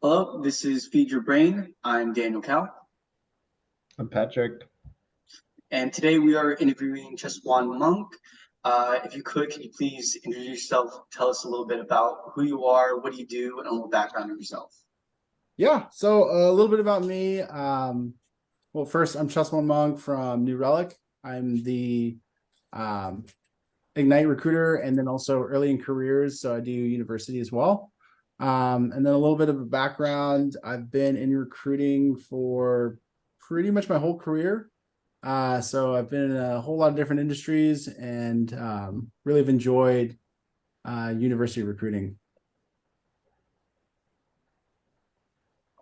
Hello, this is Feed Your Brain. I'm Daniel Cal, I'm Patrick. and today we are interviewing Chessjuan Monk. If you could, can you please introduce yourself, tell us a little bit about who you are, what do you do, and a little background of yourself. Yeah, so a little bit about me. Well, first, I'm Chessjuan Monk from New Relic. I'm the um, Ignite recruiter and then also early in careers. So I do university as well. And then a little bit of a background. I've been in recruiting for pretty much my whole career. So I've been in a whole lot of different industries and really have enjoyed university recruiting.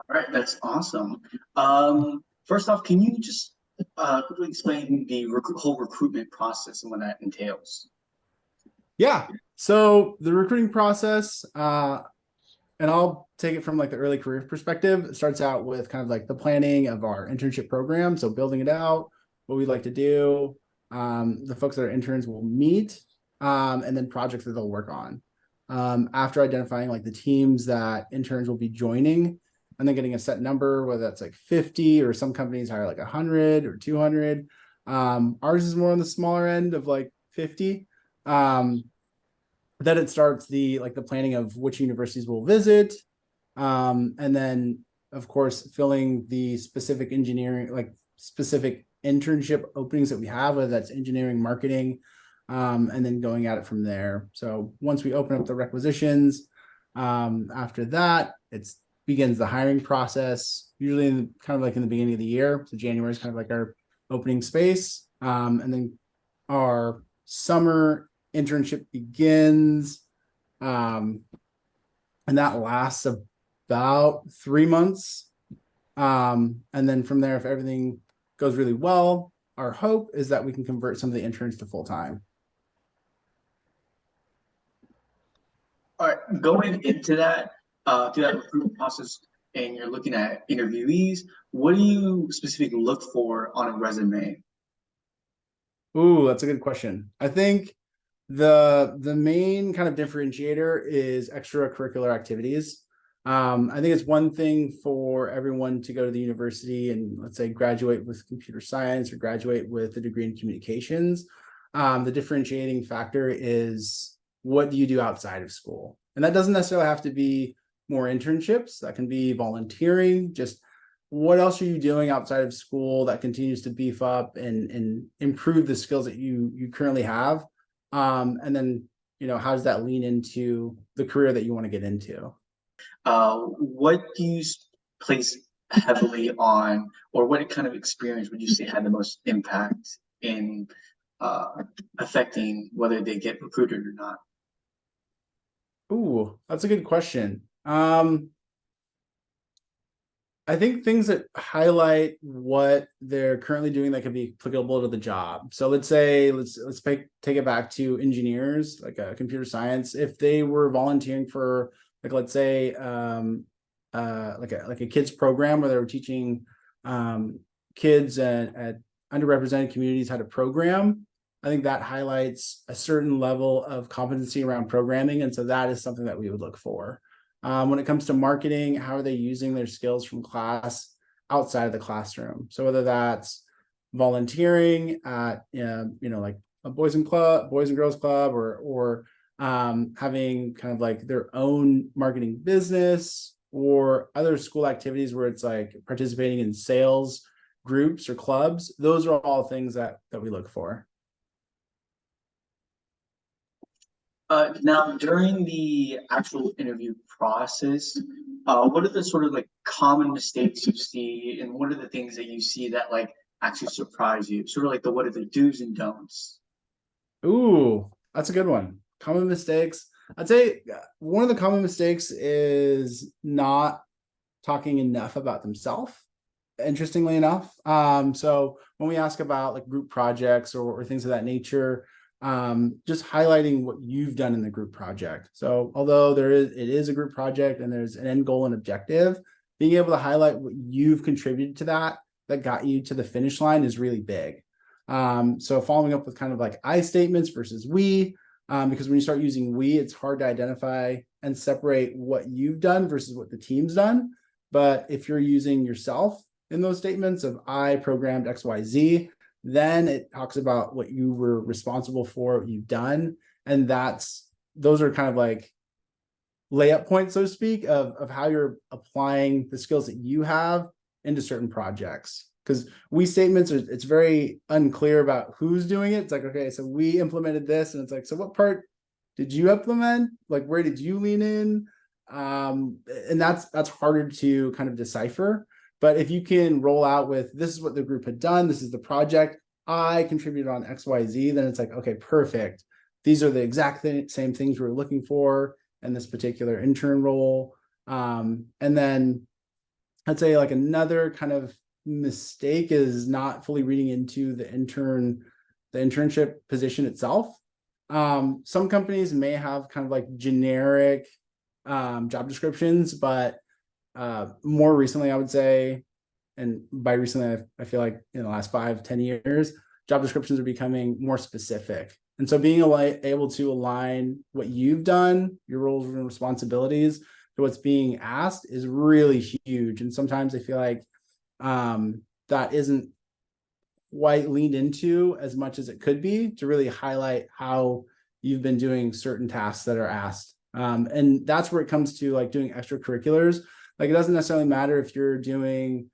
All right, that's awesome. First off, can you just quickly explain the whole recruitment process and what that entails? Yeah. So the recruiting process, and I'll take it from like the early career perspective. It starts out with kind of like the planning of our internship program. So building it out, what we'd like to do, the folks that are interns will meet, and then projects that they'll work on. After identifying like the teams that interns will be joining, and then getting a set number, whether that's like 50 or some companies hire like 100 or 200. Ours is more on the smaller end of like 50. Then it starts the planning of which universities we'll visit, and then of course filling the specific engineering, like specific internship openings that we have, whether that's engineering, marketing, and then going at it from there. So once we open up the requisitions, after that it begins the hiring process, usually kind of like in the beginning of the year. So January is kind of like our opening space, and then our summer internship begins, and that lasts about 3 months, and then from there, if everything goes really well, our hope is that we can convert some of the interns to full-time. All right, going into that, through that recruitment process, and you're looking at interviewees, what do you specifically look for on a resume? Ooh, that's a good question. I think the main kind of differentiator is extracurricular activities. I think it's one thing for everyone to go to the university and let's say graduate with computer science or graduate with a degree in communications. The differentiating factor is, what do you do outside of school? And that doesn't necessarily have to be more internships. That can be volunteering. Just what else are you doing outside of school that continues to beef up and improve the skills that you currently have? And then, how does that lean into the career that you want to get into? What do you place heavily on, or what kind of experience would you say had the most impact in affecting whether they get recruited or not? Ooh, that's a good question. I think things that highlight what they're currently doing that can be applicable to the job. So let's say let's take it back to engineers, like a computer science. If they were volunteering for, like, let's say like a kids program where they were teaching kids at underrepresented communities how to program, I think that highlights a certain level of competency around programming, and so that is something that we would look for. When it comes to marketing, how are they using their skills from class outside of the classroom? So whether that's volunteering at like a boys and girls club, or having kind of like their own marketing business, or other school activities where it's like participating in sales groups or clubs. Those are all things that we look for. Now, during the actual interview process, what are the sort of like common mistakes you see, and what are the things that you see that like actually surprise you? Sort of like what are the do's and don'ts? Ooh, that's a good one. Common mistakes. I'd say one of the common mistakes is not talking enough about themselves, interestingly enough. So when we ask about like group projects or things of that nature, just highlighting what you've done in the group project. So although it is a group project and there's an end goal and objective, being able to highlight what you've contributed to that got you to the finish line is really big. So following up with kind of like I statements versus we, because when you start using we, it's hard to identify and separate what you've done versus what the team's done. But if you're using yourself in those statements of I programmed XYZ, then it talks about what you were responsible for, what you've done. And those are kind of like layup points, so to speak, of how you're applying the skills that you have into certain projects. Because we statements, it's very unclear about who's doing it. It's like, okay, so we implemented this, and it's like, so what part did you implement? Like, where did you lean in? And that's harder to kind of decipher. But if you can roll out with, this is what the group had done, this is the project, I contributed on XYZ, then it's like, okay, perfect. These are the exact same things we were looking for in this particular intern role. And then I'd say like another kind of mistake is not fully reading into the internship position itself. Some companies may have kind of like generic job descriptions, but more recently, I would say, and by recently, I feel like in the last 5-10 years, job descriptions are becoming more specific. And so being able to align what you've done, your roles and responsibilities, to what's being asked is really huge. And sometimes I feel like that isn't quite leaned into as much as it could be to really highlight how you've been doing certain tasks that are asked. And that's where it comes to like doing extracurriculars. Like it doesn't necessarily matter if you're doing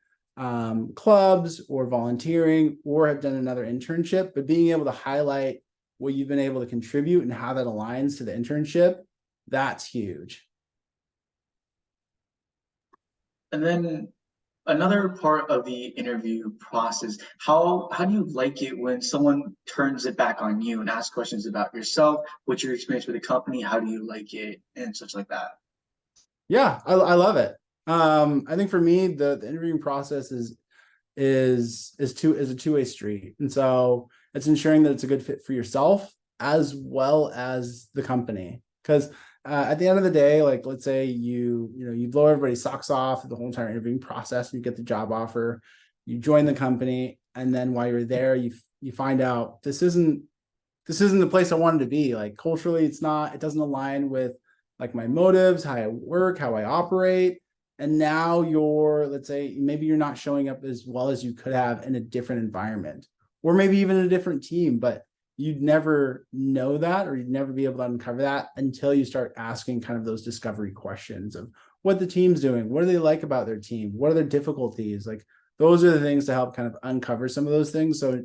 clubs or volunteering or have done another internship, but being able to highlight what you've been able to contribute and how that aligns to the internship, that's huge. And then another part of the interview process, how do you like it when someone turns it back on you and asks questions about yourself, what's your experience with the company, how do you like it, and such like that? Yeah, I love it. I think for me, the interviewing process is a two-way street. And so it's ensuring that it's a good fit for yourself as well as the company. Because at the end of the day, like let's say you blow everybody's socks off the whole entire interviewing process, and you get the job offer, you join the company, and then while you're there, you find out this isn't the place I wanted to be. Like culturally, it doesn't align with like my motives, how I work, how I operate. And now let's say maybe you're not showing up as well as you could have in a different environment, or maybe even a different team, but you'd never know that, or you'd never be able to uncover that until you start asking kind of those discovery questions of what the team's doing, what do they like about their team, what are their difficulties. Like those are the things to help kind of uncover some of those things, so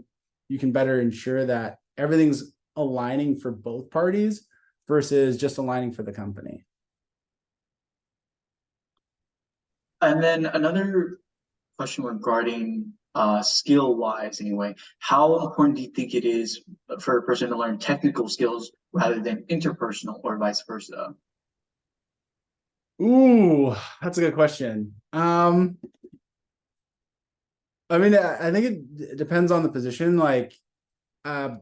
you can better ensure that everything's aligning for both parties versus just aligning for the company. And then another question regarding skill wise anyway, how important do you think it is for a person to learn technical skills rather than interpersonal, or vice versa? Ooh, that's a good question. I mean, I think it depends on the position. Like talking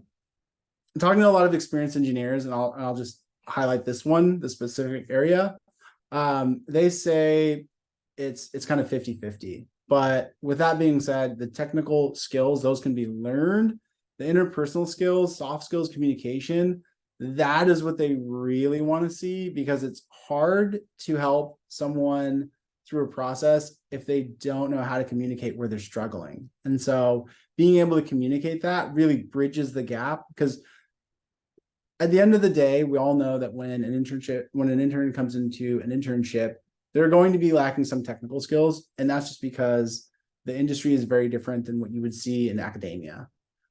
to a lot of experienced engineers, and I'll just highlight this specific area. They say it's kind of 50-50. But with that being said, the technical skills, those can be learned. The interpersonal skills, soft skills, communication, that is what they really want to see, because it's hard to help someone through a process if they don't know how to communicate where they're struggling. And so being able to communicate that really bridges the gap, because at the end of the day, we all know that when an intern comes into an internship, they're going to be lacking some technical skills. And that's just because the industry is very different than what you would see in academia.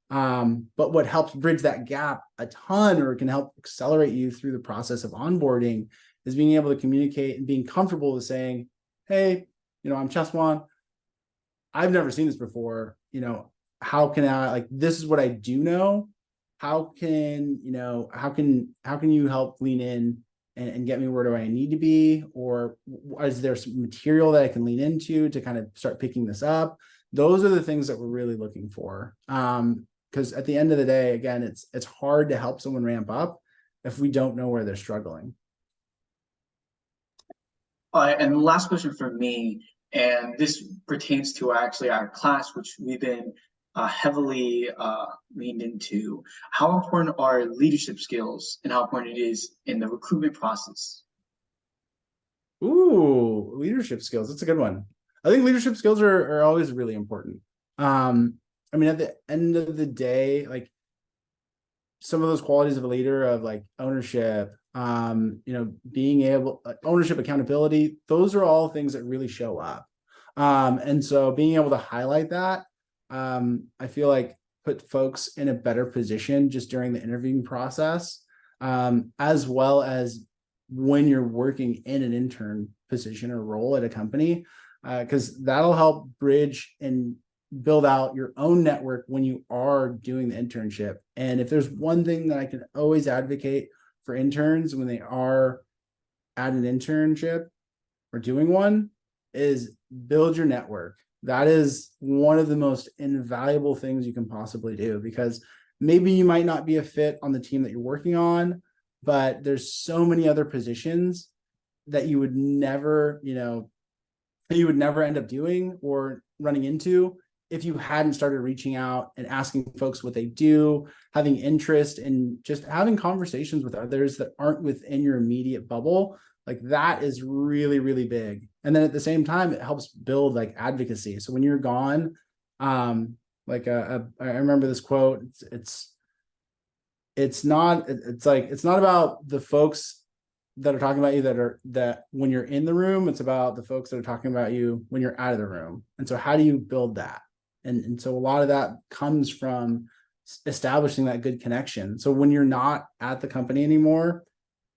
But what helps bridge that gap a ton, or can help accelerate you through the process of onboarding, is being able to communicate and being comfortable with saying, hey, I'm Chessjuan. I've never seen this before. How can I, like, this is what I do know. How can you help lean in and get me where do I need to be? Or is there some material that I can lean into to kind of start picking this up? Those are the things that we're really looking for. Because at the end of the day, again, it's hard to help someone ramp up if we don't know where they're struggling. And the last question for me, and this pertains to actually our class, which we've been heavily leaned into. How important are leadership skills and how important it is in the recruitment process? Ooh, leadership skills. That's a good one. I think leadership skills are always really important. I mean, at the end of the day, like some of those qualities of a leader of like ownership, being able ownership, accountability, those are all things that really show up. And so being able to highlight that, I feel like put folks in a better position just during the interviewing process, as well as when you're working in an intern position or role at a company, because that'll help bridge and build out your own network when you are doing the internship. And if there's one thing that I can always advocate for interns when they are at an internship or doing one is build your network. That is one of the most invaluable things you can possibly do, because maybe you might not be a fit on the team that you're working on, but there's so many other positions that you would never, end up doing or running into if you hadn't started reaching out and asking folks what they do, having interest in just having conversations with others that aren't within your immediate bubble. Like that is really, really big. And then at the same time, it helps build like advocacy. So when you're gone, I remember this quote, it's not about the folks that are talking about you that when you're in the room, it's about the folks that are talking about you when you're out of the room. And so how do you build that? And so a lot of that comes from establishing that good connection. So when you're not at the company anymore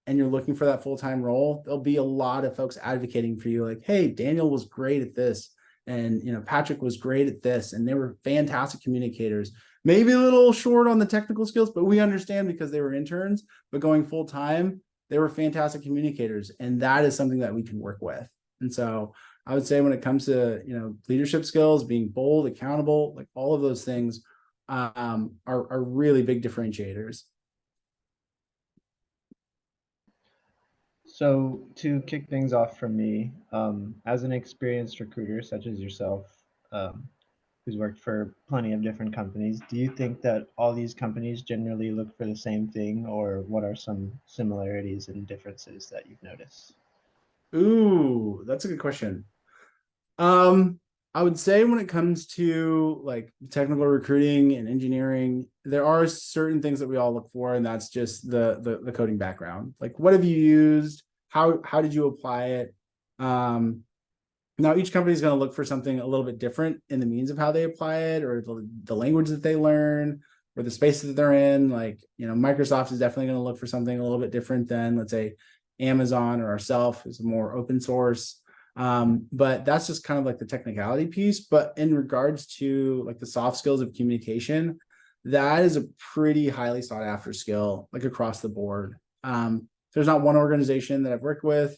and you're looking for that full-time role, there'll be a lot of folks advocating for you, like, hey, Daniel was great at this, and Patrick was great at this, and they were fantastic communicators. Maybe a little short on the technical skills, but we understand because they were interns, but going full-time, they were fantastic communicators, and that is something that we can work with. And so I would say when it comes to leadership skills, being bold, accountable, like all of those things are really big differentiators. So to kick things off from me, as an experienced recruiter such as yourself, who's worked for plenty of different companies, do you think that all these companies generally look for the same thing, or what are some similarities and differences that you've noticed? Ooh, that's a good question. I would say when it comes to like technical recruiting and engineering, there are certain things that we all look for, and that's just the coding background. Like, what have you used? How did you apply it? Now each company is going to look for something a little bit different in the means of how they apply it, or the language that they learn, or the space that they're in. Like, Microsoft is definitely going to look for something a little bit different than, let's say, Amazon or ourself is more open source. But that's just kind of like the technicality piece. But in regards to like the soft skills of communication, that is a pretty highly sought after skill, like across the board. There's not one organization that I've worked with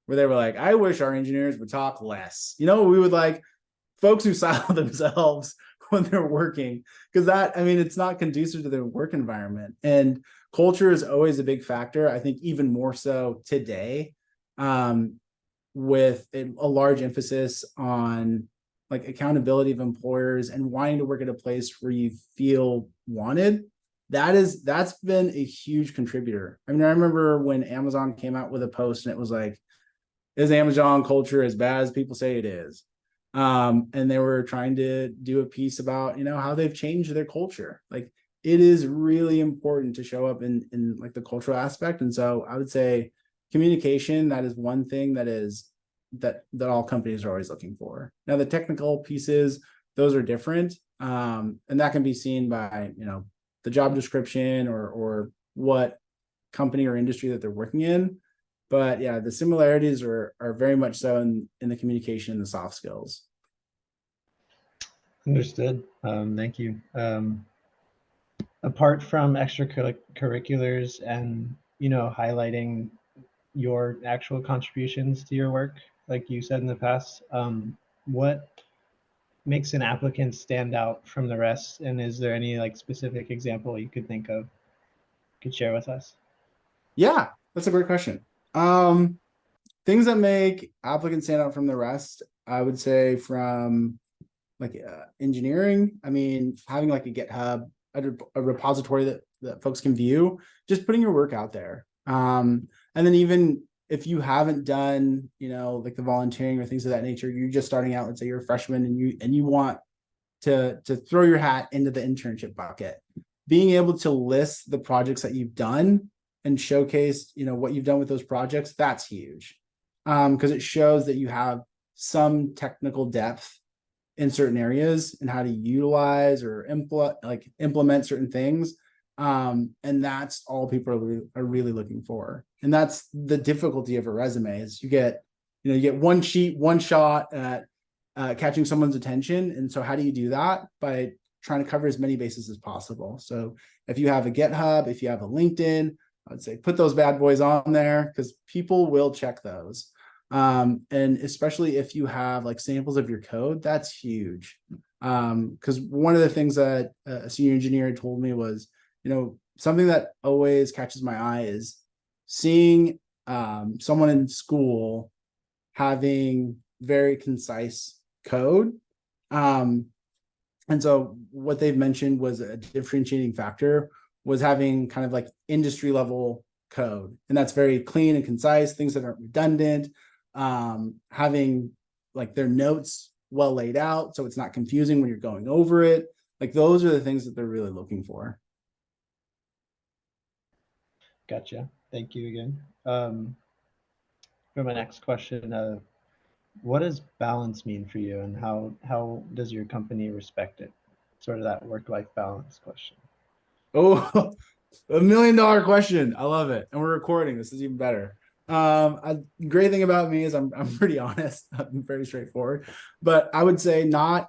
where they were like, I wish our engineers would talk less. We would like folks who silence themselves when they're working, because it's not conducive to their work environment. And culture is always a big factor. I think even more so today, with a large emphasis on like accountability of employers and wanting to work at a place where you feel wanted. That's been a huge contributor. I remember when Amazon came out with a post and it was like, is Amazon culture as bad as people say it is? And they were trying to do a piece about, how they've changed their culture. Like, it is really important to show up in like the cultural aspect. And so I would say communication, that is one thing that all companies are always looking for. Now the technical pieces, those are different. And that can be seen by, the job description or what company or industry that they're working in. But yeah, the similarities are very much so in the communication and the soft skills. Understood. Thank you. Apart from extracurriculars and, highlighting your actual contributions to your work, like you said in the past, what makes an applicant stand out from the rest? And is there any like specific example you could think of, could share with us? Yeah, that's a great question. Things that make applicants stand out from the rest, I would say from engineering, I mean, having like a GitHub, a repository that folks can view, just putting your work out there. And then even if you haven't done, like the volunteering or things of that nature, you're just starting out, let's say you're a freshman and you want to throw your hat into the internship bucket, being able to list the projects that you've done and showcase, what you've done with those projects, that's huge. Because it shows that you have some technical depth in certain areas and how to utilize or implement certain things. And that's all people are really looking for. And that's the difficulty of a resume is you get one sheet, one shot at catching someone's attention. And so how do you do that? By trying to cover as many bases as possible. So if you have a GitHub, if you have a LinkedIn, I'd say put those bad boys on there because people will check those. And especially if you have like samples of your code, that's huge. Because one of the things that a senior engineer told me was, something that always catches my eye is seeing someone in school having very concise code. And so what they've mentioned was a differentiating factor was having kind of like industry level code. And that's very clean and concise, things that aren't redundant, having like their notes well laid out so it's not confusing when you're going over it. Like those are the things that they're really looking for. Gotcha. Thank you again. For my next question, what does balance mean for you, and how does your company respect it? Sort of that work-life balance question. Oh, $1 million question. I love it. And we're recording. This is even better. Great thing about me is I'm pretty honest. I'm very straightforward. But I would say not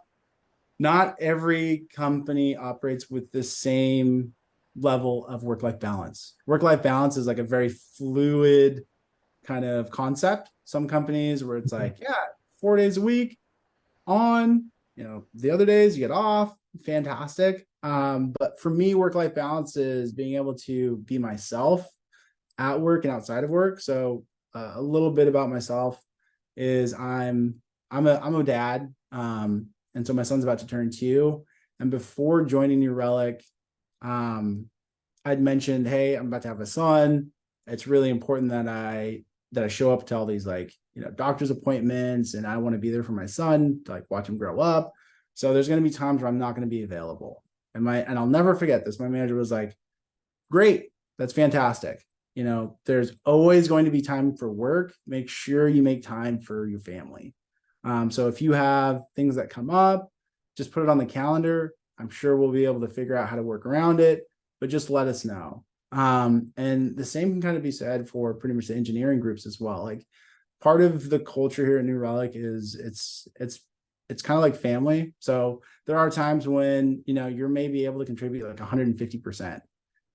every company operates with the same level of work-life balance. Work-life balance is like a very fluid kind of concept. Some companies where it's like, 4 days a week on, the other days you get off, fantastic. But for me, work-life balance is being able to be myself at work and outside of work. So a little bit about myself is I'm a dad. And so my son's about to turn 2. And before joining New Relic, I'd mentioned, hey, I'm about to have a son. It's really important that I show up to all these doctor's appointments, and I want to be there for my son to watch him grow up. So there's going to be times where I'm not going to be available. And I'll never forget this. My manager was like, great, that's fantastic. There's always going to be time for work. Make sure you make time for your family. So if you have things that come up, just put it on the calendar. I'm sure we'll be able to figure out how to work around it, but just let us know. And the same can kind of be said for pretty much the engineering groups as well. Like part of the culture here at New Relic is it's kind of like family. So there are times when, you're maybe able to contribute like 150%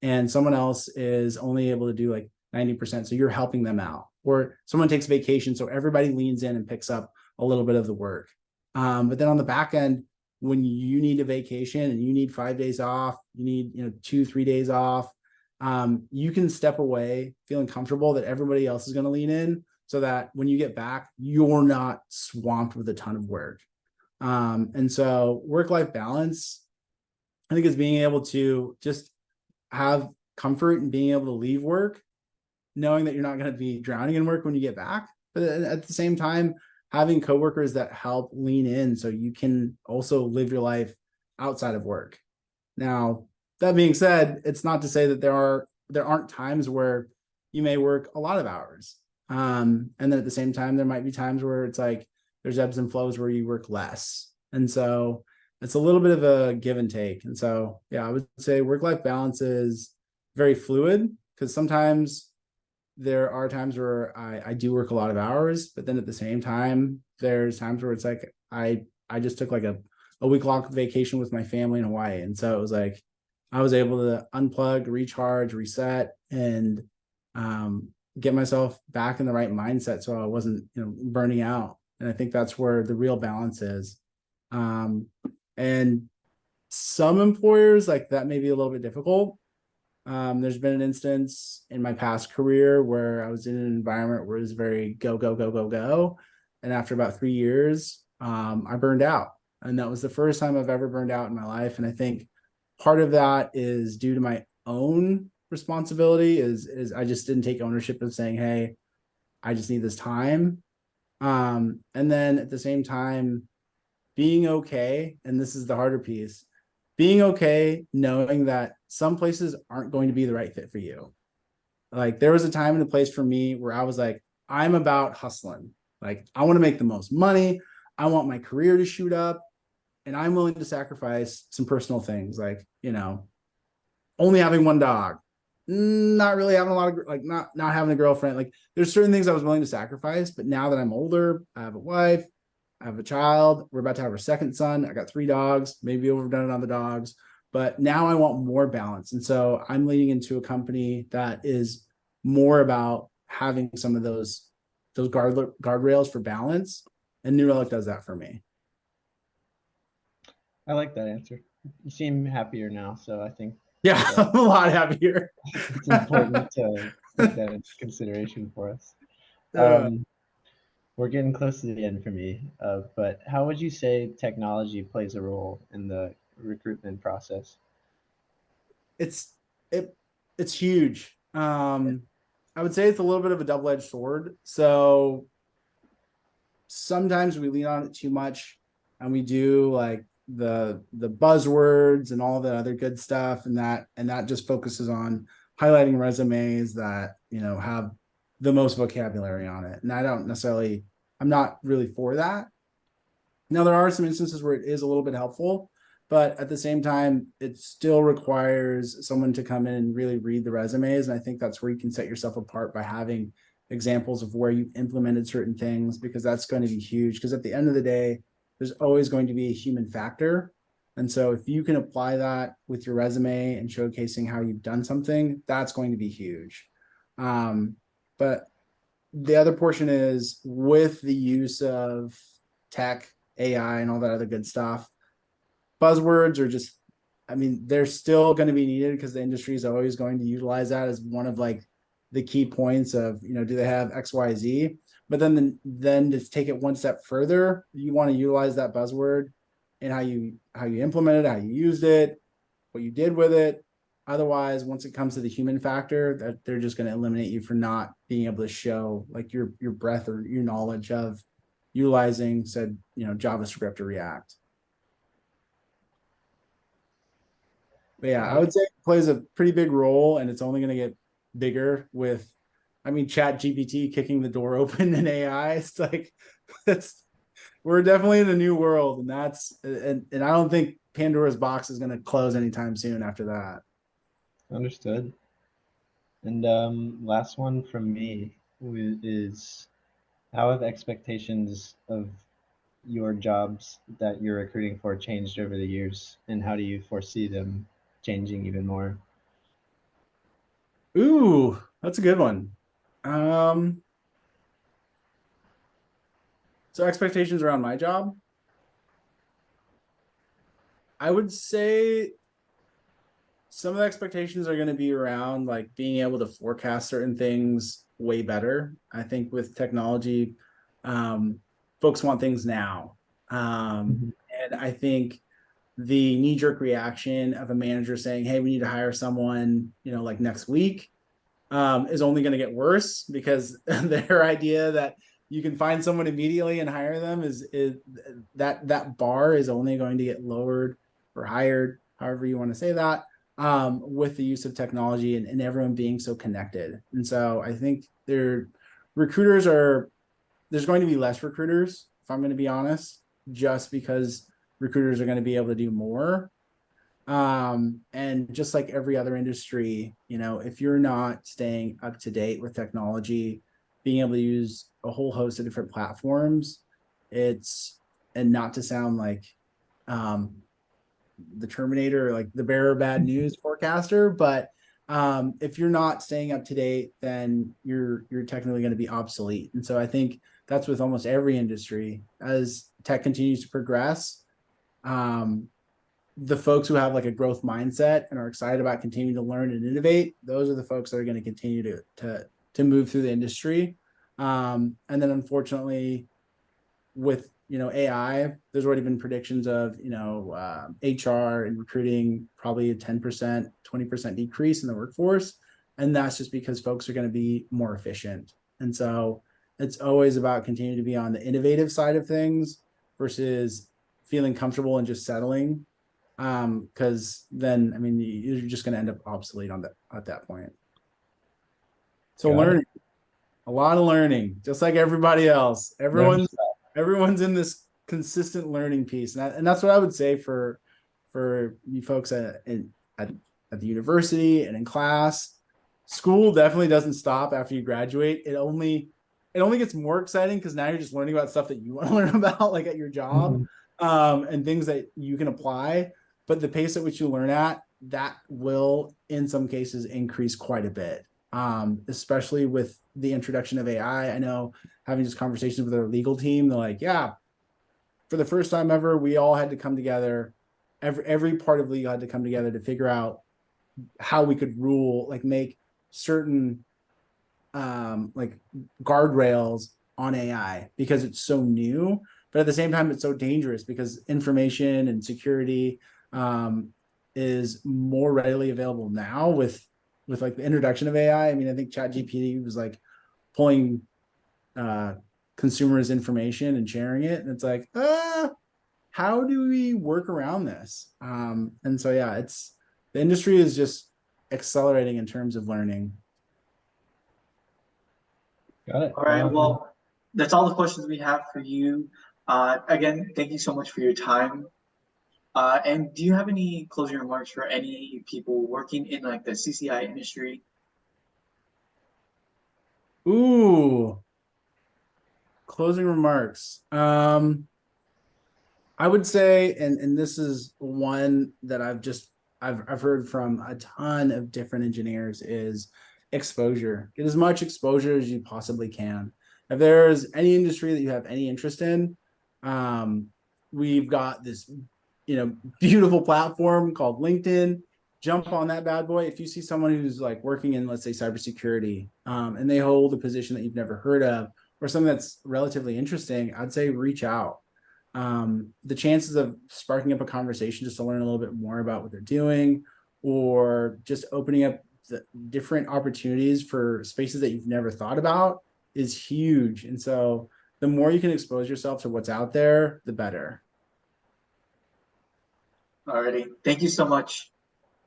and someone else is only able to do like 90%. So you're helping them out, or someone takes vacation. So everybody leans in and picks up a little bit of the work. But then on the back end, when you need a vacation and you need 5 days off, you need, 2-3 days off, you can step away feeling comfortable that everybody else is going to lean in so that when you get back, you're not swamped with a ton of work. And so work-life balance, I think, is being able to just have comfort and being able to leave work, knowing that you're not going to be drowning in work when you get back. But at the same time, having coworkers that help lean in so you can also live your life outside of work. Now, that being said, it's not to say that there aren't times where you may work a lot of hours. And then at the same time, there might be times where it's like there's ebbs and flows where you work less. And so it's a little bit of a give and take. And so, yeah, I would say work-life balance is very fluid because sometimes there are times where I do work a lot of hours, but then at the same time, there's times where it's like I just took like a week-long vacation with my family in Hawaii. And so it was like I was able to unplug, recharge, reset, and get myself back in the right mindset so I wasn't burning out. And I think that's where the real balance is. And some employers, like that may be a little bit difficult. There's been an instance in my past career where I was in an environment where it was very go, go, go, go, go. And after about 3 years, I burned out. And that was the first time I've ever burned out in my life. And I think part of that is due to my own responsibility is I just didn't take ownership of saying, hey, I just need this time. And then at the same time, being okay, and this is the harder piece, being okay knowing that some places aren't going to be the right fit for you. Like there was a time and a place for me where I was like, I'm about hustling. Like I want to make the most money. I want my career to shoot up, and I'm willing to sacrifice some personal things, like, only having one dog, not really having a lot of, like, not having a girlfriend. Like there's certain things I was willing to sacrifice, but now that I'm older, I have a wife, I have a child, we're about to have our second son, I got 3 dogs, maybe overdone it on the dogs, but now I want more balance. And so I'm leading into a company that is more about having some of those guardrails for balance, and New Relic does that for me. I like that answer. You seem happier now, so I think Yeah, I'm a lot happier. it's important to take that into consideration for us. Uh, We're getting close to the end for me, but how would you say technology plays a role in the recruitment process? it's it it's huge. I would say it's a little bit of a double-edged sword. So sometimes we lean on it too much, and we do like the buzzwords and all the other good stuff, and that just focuses on highlighting resumes that have the most vocabulary on it. And I'm not really for that. Now there are some instances where it is a little bit helpful, but at the same time, it still requires someone to come in and really read the resumes. And I think that's where you can set yourself apart by having examples of where you've implemented certain things, because that's going to be huge. Because at the end of the day, there's always going to be a human factor. And so if you can apply that with your resume and showcasing how you've done something, that's going to be huge. But the other portion is with the use of tech, AI, and all that other good stuff, buzzwords are just, they're still going to be needed because the industry is always going to utilize that as one of like the key points of, do they have XYZ? But then to take it one step further, you want to utilize that buzzword and how you implemented it, how you used it, what you did with it. Otherwise, once it comes to the human factor, that they're just going to eliminate you for not being able to show like your breadth or your knowledge of utilizing said, JavaScript or React. But yeah, I would say it plays a pretty big role, and it's only going to get bigger with, Chat GPT kicking the door open in AI. It's like, we're definitely in a new world, and I don't think Pandora's box is going to close anytime soon after that. Understood. And last one from me is, how have expectations of your jobs that you're recruiting for changed over the years, and how do you foresee them changing even more? Ooh, that's a good one. So expectations around my job, I would say some of the expectations are going to be around like being able to forecast certain things way better. I think with technology, folks want things now. And I think the knee-jerk reaction of a manager saying, hey, we need to hire someone, like next week, is only going to get worse, because their idea that you can find someone immediately and hire them is that bar is only going to get lowered or hired, however you want to say that, with the use of technology and everyone being so connected. And so I think there's going to be less recruiters, if I'm going to be honest, just because recruiters are going to be able to do more. And just like every other industry, if you're not staying up to date with technology, being able to use a whole host of different platforms, and not to sound like the Terminator, like the bearer of bad news forecaster, but if you're not staying up to date, then you're technically going to be obsolete. And so I think that's with almost every industry. As tech continues to progress, the folks who have like a growth mindset and are excited about continuing to learn and innovate, those are the folks that are going to continue to move through the industry. And then unfortunately, with AI, there's already been predictions of, HR and recruiting, probably a 10%, 20% decrease in the workforce. And that's just because folks are going to be more efficient. And so it's always about continuing to be on the innovative side of things versus feeling comfortable and just settling. Because then, I mean, you're just going to end up obsolete at that point. So learning, a lot of learning, just like everybody else. Everyone's in this consistent learning piece, and that's what I would say for you folks at the university and in class. School definitely doesn't stop after you graduate. It only gets more exciting because now you're just learning about stuff that you want to learn about, like at your job, and things that you can apply. But the pace at which you learn at, that will, in some cases, increase quite a bit, especially with the introduction of AI. I know having just conversations with our legal team, they're like, yeah, for the first time ever, we all had to come together. Every part of legal had to come together to figure out how we could rule, like make certain like guardrails on AI because it's so new, but at the same time, it's so dangerous because information and security is more readily available now with like the introduction of AI. I mean, I think ChatGPT was like pulling consumers' information and sharing it, and it's like, how do we work around this? And so yeah, the industry is just accelerating in terms of learning. Got it. All right. Well, that's all the questions we have for you. Again, thank you so much for your time. And do you have any closing remarks for any people working in like the CCI industry? Ooh, closing remarks. I would say, and this is one that I've heard from a ton of different engineers, is exposure. Get as much exposure as you possibly can. If there's any industry that you have any interest in, we've got this, beautiful platform called LinkedIn. Jump on that bad boy. If you see someone who's like working in, let's say, cybersecurity, and they hold a position that you've never heard of or something that's relatively interesting, I'd say reach out. The chances of sparking up a conversation just to learn a little bit more about what they're doing, or just opening up the different opportunities for spaces that you've never thought about, is huge. And so the more you can expose yourself to what's out there, the better. Alrighty. Thank you so much.